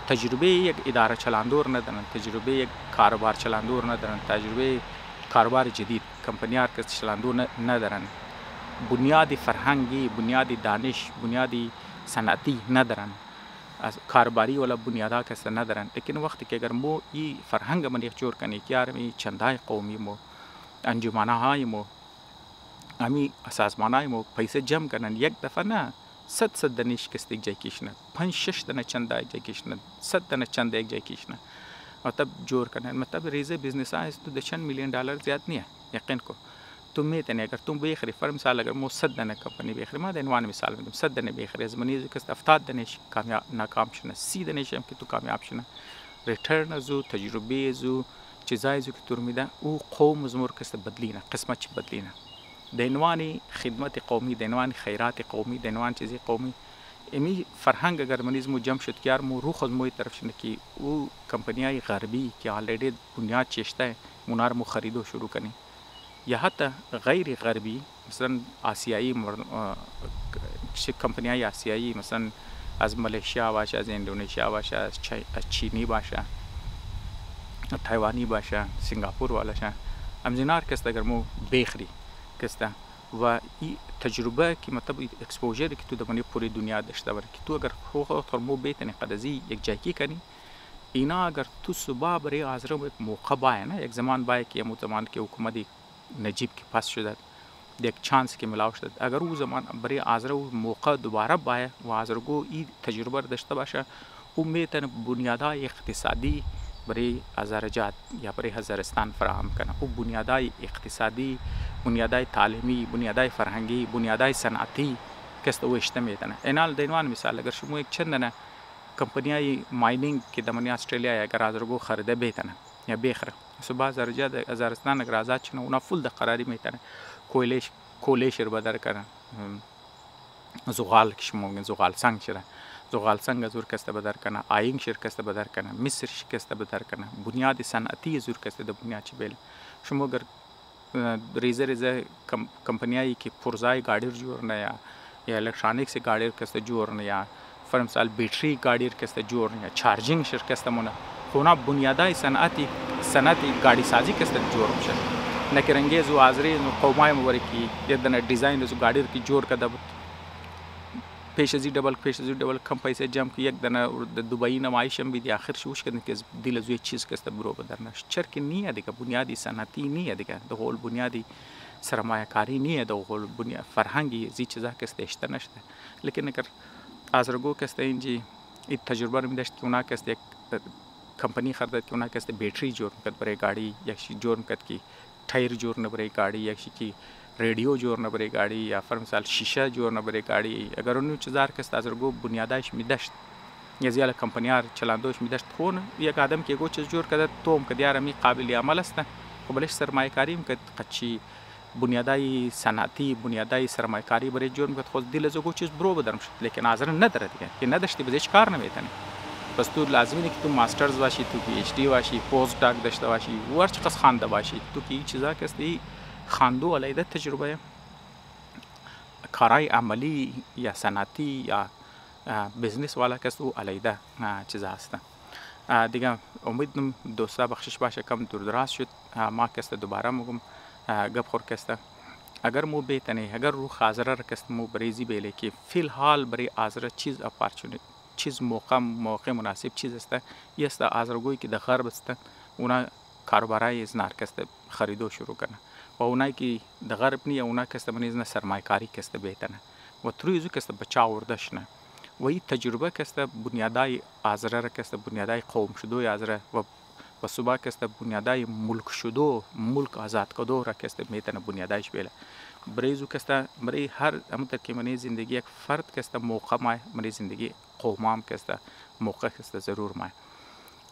تجربه یک اداره چلاندور ندارن تجربه یک کاروبار چلاندور ندارن تجربه کاروبار جدید کمپنیار که چلاندور ندارن بنیادی فرهنگی بنیادی دانش بنیادی صنعتی ندارن از کارباری ولا بنیادا کس ندارن لیکن وقتی که اگر مو این فرهنگ من یک جور کنی که یارمی چندای قومی مو انجمانه های مو امی سازمانای مو پیسه جمع کنن یک دفعه نه 100 دانش کس یک جای کشنه 5-6 دانه چندای جای کشنه 100 دانه چند یک جای کشنه مطلب جور کنن مطلب ریزه بزنس است تو $100 میلیون زیاد نیه یقین کو تو میتونی اگر تو بخری فر مثال اگر مو 100 دانه کمپانی بخری ما دنوان مثال میدم 100 دانه بخری از منی که 70 دانه کامیاب ناکام شونه 30 دانه هم که تو کامیاب شونه ریترن زو تجربه زو چیزای زو که تو میده او قوم زمور کس بدلینه قسمت چی بدلینه دینوانی خدمت قومی، دینوانی خیرات قومی، دینوان چیزی قومی امی فرهنگ اگر منیزمو جمع شد که مو رو خود موی طرف شنه که او کمپنیای غربی که آلریدی بنیاد چشته منار مو خریدو شروع کنی، یا حتی غیر غربی مثلا آسیایی کمپنیای آسیایی مثلا از مالزیا باشه، از اندونزیا باشه، از چینی باشه، تایوانی باشه، سنگاپور والاشه، امزینار کست اگر مو بخری کسته و این تجربه که مطلب اکسپوژر که تو دمانی پوری دنیا داشته باشه که تو اگر خود مو بیتنی قدزی یک جایی کنی اینا اگر تو صبح برای آزره یک موقع باید نه یک زمان باید که یه زمان که حکومت نجیب که پس شده یک چانس که ملاو شد اگر او زمان برای آزره موقع دوباره باید و آزرگو این تجربه داشته باشه او میتونه بنیادهای اقتصادی برای هزارجات یا برای هزارستان فراهم کنه. او بنیادهای اقتصادی، بنیادهای تعلیمی، بنیادهای فرهنگی، بنیادهای صنعتی کست او اجتماعیتنه. اینال دینوان مثال اگر شما یک چندنه کمپنیای ماینینگ که دمانی استرالیا اگر آزرگو خریده بیتنه یا بخره صبح هزارجات هزارستان اگر آزاد چنه اونا فول ده قراری میتنه کولیش رو بدر کنه زغال که شما میگن زغال سنگ شده زغال سنگ زور کسته بدر کنه آینگ شیر کسته بدر کنه مصر کسته بدر کنه بنیاد صنعتی زور کسته ده بنیاد چی بیل شما اگر ریزه کمپنیایی که پرزای گاڑی جوړ نه یا الکترونیکس گاڑی کسته جوړ نه یا فرض مثال بیٹری گاڑی کسته جوړ نه یا چارجینگ شرکت مونه اونا بنیادهای صنعتی گاڑی سازی کسته جوړ میشه نکرنگیز و آزری قومای مبارکی یه دنه دیزاین از گاڑی کی جوړ کده پیش از ډبل کم پیسې جمع که یک دنه دبی نمایشم بیدی آخر شوش کردن که دیل از یک چیز کسته برو بدرنش چرک نیه دیگه بنیادی صنعتی نیه دیگه دغول بنیادی سرمایه کاری نیه دغول بنیاد فرهنگی زی چیزا کسته اشته نشته لیکن اگر آزرگو کسته اینجی این تجربه رو میداشت که اونا کسته یک کمپنی خریدد که اونا کسته بیٹری جوړ میکرد برای گاڑی یک شی جوړ میکرد که ټایر جوړ نه برای گاڑی یک شی که ریڈیو جوړ نه برای گاڑی یا فرض مثال شیشه جوړ نه برای گاڑی اگر اون چیزار کست آزرگو بنیادش میداشت یا زیال کمپنیار چلاندوش میداشت خون یک آدم که گو چیز جوړ کرده توم که دیار می قابل عمل است خب بلش سرمایه کاری میکرد قچی بنیادای صنعتی بنیادای سرمایه کاری برای جوړ میکرد خود دل از گو چیز برو بدرم شد لیکن آزر نداره دیگه که نداشتی بزش کار نمیتونی پس تو لازمی که تو ماسترز باشی تو پی اچ دی باشی پوست داک داشته باشی ورچ قص خوانده باشی تو که این چیزا کستی خواندو علیده تجربه کارای عملی یا صنعتی یا بزنس والا کس او علیده چیز هسته دیگه امیدم دوستا بخشش باشه کم دور دراز شد ما کسته دوباره مگم گپ خور کسته اگر مو بیتنه اگر رو خازره کست مو بریزی بیله که فی الحال برای آزره چیز اپارچونیتی چیز موقع مناسب چیز است یه است آزرگویی که در غرب است اونا کاربرای از نارکست خریدو شروع کنه و اونایی که در غرب نیه اونا کست منیزنه سرمایه کاری کست بیتنه و ترویزو کست بچاوردش نه و این تجربه کست بنیادای آزره کست بنیادای قوم شدو آزره و صبح کست بنیادای ملک شدو ملک آزاد کدو را کست میتنه بنیادایش بیله بریزو کست برای هر همونطور که منی زندگی یک فرد کست موقع مای منی زندگی قومام کست موقع کست ضرور مای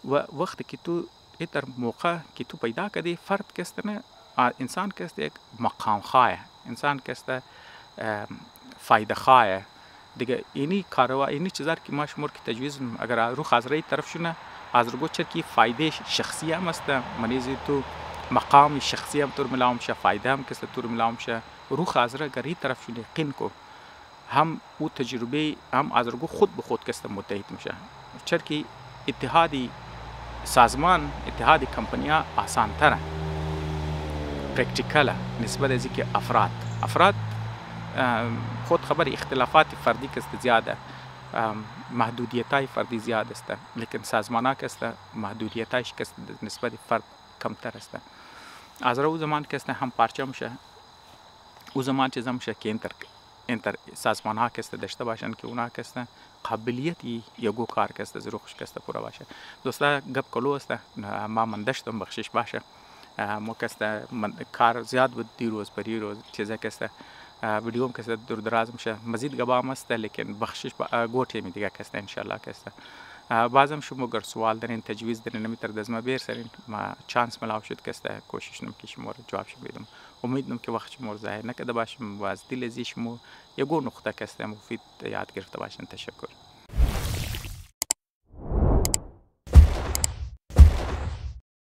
و وقتی که تو ایتر موقع که تو پیدا کردی فرد کست نه انسان کست یک مقام خواه انسان کست فایده خواه دیگه اینی کاروا اینی چیزار که ما شمور که تجویز اگر رو خازره طرف شونه آزرگو چرکی فایده شخصی هم است منیزی تو مقام شخصی هم تور ملاوم شه فایده هم کست تور ملاوم شه رو خازره اگر این طرف شونه قین کو هم او تجربه هم آزرگو خود به خود کست متحد میشه چرکی اتحادی سازمان اتحادی کمپنیا آسان تره پرکتیکاله نسبت از اینکه افراد خود خبر اختلافات فردی کست زیاده محدودیت های فردی زیاد است لیکن سازمان ها کست محدودیت هایش کست نسبت فرد کمتر است از او زمان کست هم پارچه میشه او زمان چیز میشه که انتر سازمان ها کست داشته باشن که اونا کست قابلیتی یگو کار کست زروخش کست پورا باشه دوستا گپ کلو است ما من داشتم بخشش باشه ما کست کار زیاد بود دیروز پریروز چیزا کست ویدیوم کست دور دراز میشه مزید گبام است لیکن بخشش گوټی می دیگه کست ان شاء الله کست بازم شما اگر سوال دارین تجویز دارین نمیتر دزمه برسرین ما چانس ملاو شد که کوشش نم که شما رو جواب شو بدم امیدم که وقت شما رو ظاهر نکرده باشم و از دل ازی شما یگو نقطه که مفید یاد گرفته باشین. تشکر.